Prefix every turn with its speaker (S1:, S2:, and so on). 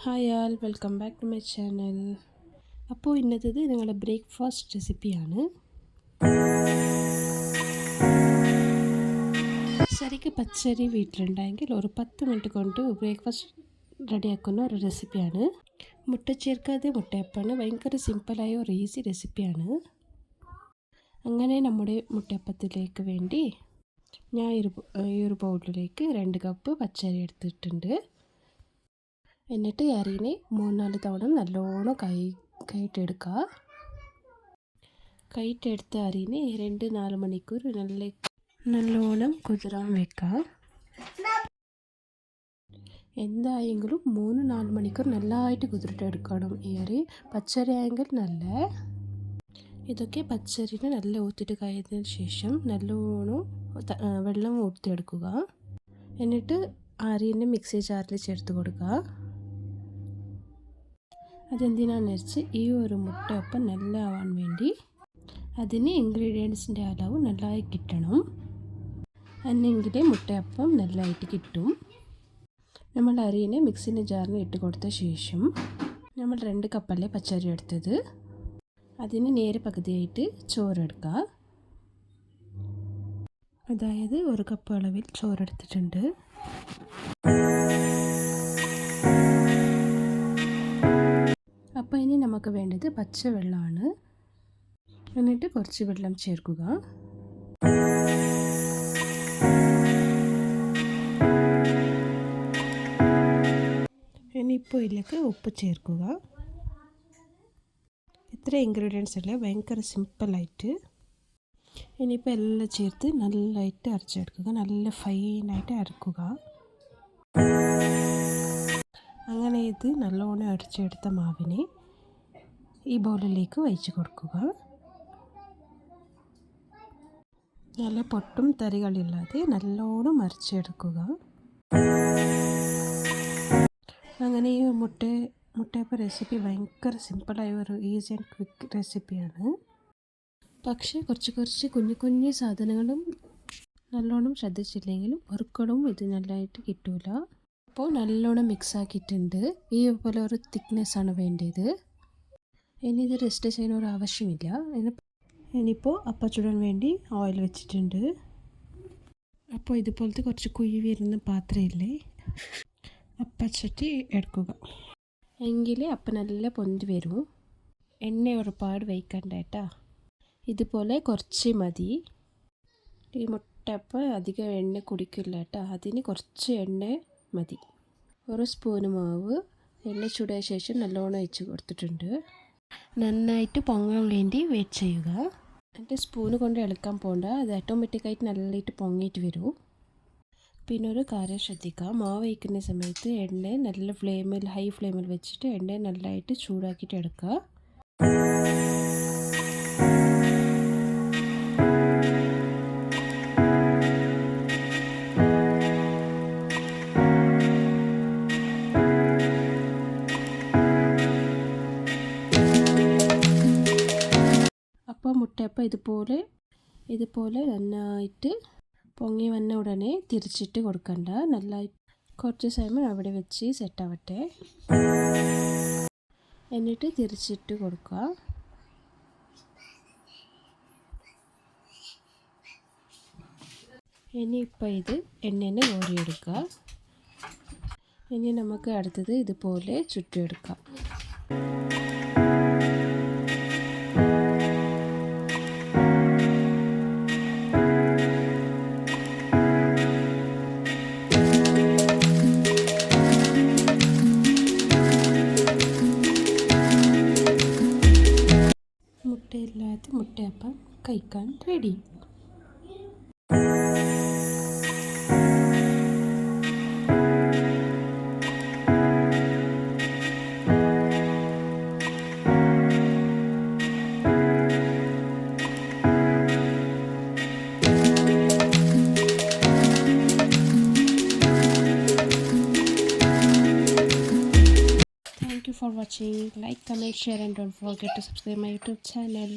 S1: Hi all, welcome back to my channel. അപ്പോൾ ഇന്നത്തേത് ഞങ്ങളുടെ ബ്രേക്ക്ഫാസ്റ്റ് റെസിപ്പിയാണ്. ശരിക്ക് പച്ചരി വീട്ടിലുണ്ടെങ്കിൽ ഒരു 10 മിനിറ്റ് കൊണ്ട് ബ്രേക്ക്ഫാസ്റ്റ് റെഡിയാക്കുന്ന ഒരു റെസിപ്പിയാണ്. മുട്ട ചേർക്കാതെ മുട്ടയപ്പമാണ്. ഭയങ്കര സിമ്പിളായ ഒരു ഈസി റെസിപ്പിയാണ്. അങ്ങനെ നമ്മുടെ മുട്ടയപ്പത്തിലേക്ക് വേണ്ടി ഞാൻ ഈ ഒരു ബൗളിലേക്ക് 2 കപ്പ് പച്ചരി എടുത്തിട്ടുണ്ട്. എന്നിട്ട് അരിനെ 3-4 തവണ നല്ലോണം കൈയിട്ടെടുക്കുക. കൈയിട്ടെടുത്ത അരിനെ 2-4 മണിക്കൂർ നല്ലോണം കുതിരാൻ വെക്കുക. എന്തായെങ്കിലും 3-4 മണിക്കൂർ നല്ലതായിട്ട് കുതിർത്തെടുക്കണം. ഈ അരി പച്ചരി ആയെങ്കിൽ നല്ല. ഇതൊക്കെ പച്ചരിനെ നല്ല ഊറ്റിട്ട് കഴിഞ്ഞതിന് ശേഷം നല്ലോണം വെള്ളം ഊറ്റിയെടുക്കുക. എന്നിട്ട് അരിനെ മിക്സി ജാറിൽ ചേർത്ത് കൊടുക്കുക. അതെന്തിനാണെന്ന് വെച്ച് ഈ ഒരു മുട്ടയപ്പം നല്ല ആവാൻ വേണ്ടി അതിന് ഇൻഗ്രീഡിയൻസിൻ്റെ അളവ് നല്ലതായി കിട്ടണം. എന്നെങ്കിലേ മുട്ടയപ്പം നല്ലതായിട്ട് കിട്ടും. നമ്മൾ അരിനെ മിക്സിൻ്റെ ജാറിന് ഇട്ട് കൊടുത്ത ശേഷം നമ്മൾ 2 കപ്പല്ലേ പച്ചരി എടുത്തത്, അതിന് നേരെ പകുതിയായിട്ട് ചോറെടുക്കുക. അതായത് 1 കപ്പ് അളവിൽ ചോറെടുത്തിട്ടുണ്ട്. അപ്പോൾ ഇനി നമുക്ക് വേണ്ടത് പച്ചവെള്ളമാണ്. എന്നിട്ട് കുറച്ച് വെള്ളം ചേർക്കുക. ഇനിയിപ്പോൾ ഇതിലേക്ക് ഉപ്പ് ചേർക്കുക. ഇത്ര ഇൻഗ്രീഡിയൻസ് അല്ലേ, ഭയങ്കര സിമ്പിളായിട്ട്. ഇനിയിപ്പോൾ എല്ലാം ചേർത്ത് നല്ലതായിട്ട് അരച്ചെടുക്കുക. നല്ല ഫൈനായിട്ട് അരക്കുക. അങ്ങനെ ഇത് നല്ലോണം അരച്ചെടുത്ത മാവിനെ ഈ ബൗളിലേക്ക് ഒഴിച്ച് കൊടുക്കുക. നല്ല പൊട്ടും തരികളില്ലാതെ നല്ലോണം അരച്ചെടുക്കുക. അങ്ങനെ ഈ മുട്ടയപ്പം റെസിപ്പി ഭയങ്കര സിമ്പിളായ ഒരു ഈസി ആൻഡ് ക്വിക്ക് റെസിപ്പിയാണ്. പക്ഷേ കുറച്ച് കുഞ്ഞു സാധനങ്ങളും നല്ലോണം ശ്രദ്ധിച്ചില്ലെങ്കിലും ഒരിക്കലും ഇത് നല്ലതായിട്ട് കിട്ടില്ല. അപ്പോൾ നല്ലോണം മിക്സ് ആക്കിയിട്ടുണ്ട്. ഈ പോലെ ഒരു തിക്നെസ്സാണ് വേണ്ടത്. ഇനി ഇത് റെസ്റ്റ് ചെയ്യാൻ ഒരു ആവശ്യമില്ല. ഇനിയിപ്പോൾ അപ്പം ചുടാൻ വേണ്ടി ഓയിൽ വെച്ചിട്ടുണ്ട്. അപ്പോൾ ഇതുപോലത്തെ കുറച്ച് കുഴി വരുന്ന പാത്രമില്ലേ, അപ്പച്ചട്ടി എടുക്കുക. എങ്കിലേ അപ്പം നല്ല പൊന്തി വരും. എണ്ണ ഒരുപാട് വയ്ക്കണ്ട കേട്ടോ. ഇതുപോലെ കുറച്ച് മതി. ഈ മുട്ടയപ്പം അധികം എണ്ണ കുടിക്കില്ല കേട്ടോ. അതിന് കുറച്ച് എണ്ണ മതി. 1 സ്പൂണ് മാവ് എണ്ണ ചൂടായ ശേഷം നല്ലോണം ഒഴിച്ച് കൊടുത്തിട്ടുണ്ട്. നന്നായിട്ട് പൊങ്ങാൻ വേണ്ടി വെയിറ്റ് ചെയ്യുക. എന്നിട്ട് സ്പൂണ് കൊണ്ട് ഇളക്കാൻ പോകണ്ട, അത് ഓട്ടോമാറ്റിക്കായിട്ട് നല്ലതായിട്ട് പൊങ്ങിയിട്ട് വരും. പിന്നെ ഒരു കാര്യം ശ്രദ്ധിക്കുക, മാവ് വയ്ക്കുന്ന സമയത്ത് എണ്ണ നല്ല ഹൈ ഫ്ലെയിമിൽ വെച്ചിട്ട് എണ്ണ നല്ലതായിട്ട് ചൂടാക്കിയിട്ട് എടുക്കുക. അപ്പോൾ മുട്ടയപ്പം ഇതുപോലെ നന്നായിട്ട് പൊങ്ങി വന്ന ഉടനെ തിരിച്ചിട്ട് കൊടുക്കണ്ട. നല്ലതായിട്ട് കുറച്ച് സമയം അവിടെ വെച്ച് സെറ്റാവട്ടെ. എന്നിട്ട് തിരിച്ചിട്ട് കൊടുക്കുക. ഇനിയിപ്പോൾ ഇത് എണ്ണേനെ കോരിയെടുക്കുക. ഇനി നമുക്ക് അടുത്തത് ഇതുപോലെ ചുറ്റിയെടുക്കാം. മുട്ടയില്ലാത്ത മുട്ടയപ്പം കഴിക്കാൻ ready. Thank you for watching. Like, comment, share and don't forget to subscribe my YouTube channel.